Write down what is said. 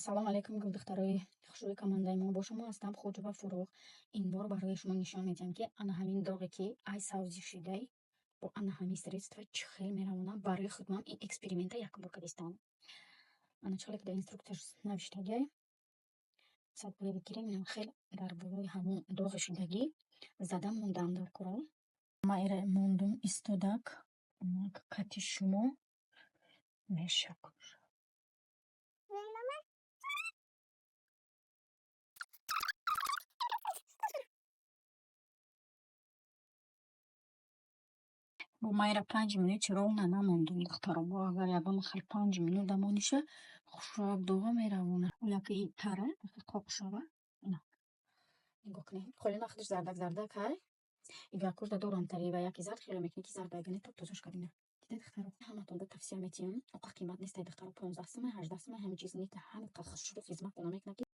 ассалому алайкум гулдухтарои хушрӯи командаи мо. Бо шумо ҳастам Хоҷова Фуруғ. Ин бор барои шумо нишон медиҳам ки ана ҳамин доғе ки ай савзи шудай бо ана ҳамин средства чӣ хел меравонам барои худам ин эксперимента якум бор кардистам. Ана чӣ ки дар инструктсияш навиштагӣ садбуре бигирем инам хел дар бораи ҳамин доғи шудагӣ зада мондам дар курал. Майра мондум истодак кати шумо мешак. Бо майра 5 минут ровна намондум духтаро. Бо агар ягон хел 5 минут дамониша хушак доға меравона. Яки тара қоқ шава. Ина. Нигоҳ кунед. Холи нахудиш зардак ҳай. Ига курда дорам тари ва яки зард хело мекунед ки зардагане топ тозаш кардина. Дида духтаро. Ҳаматон да тавсия метиҳам. Оқа қимат нест духтаро 15 сомай 18 сомай ҳамин чиз не ҳамин хушрӯ хизмат намекунад.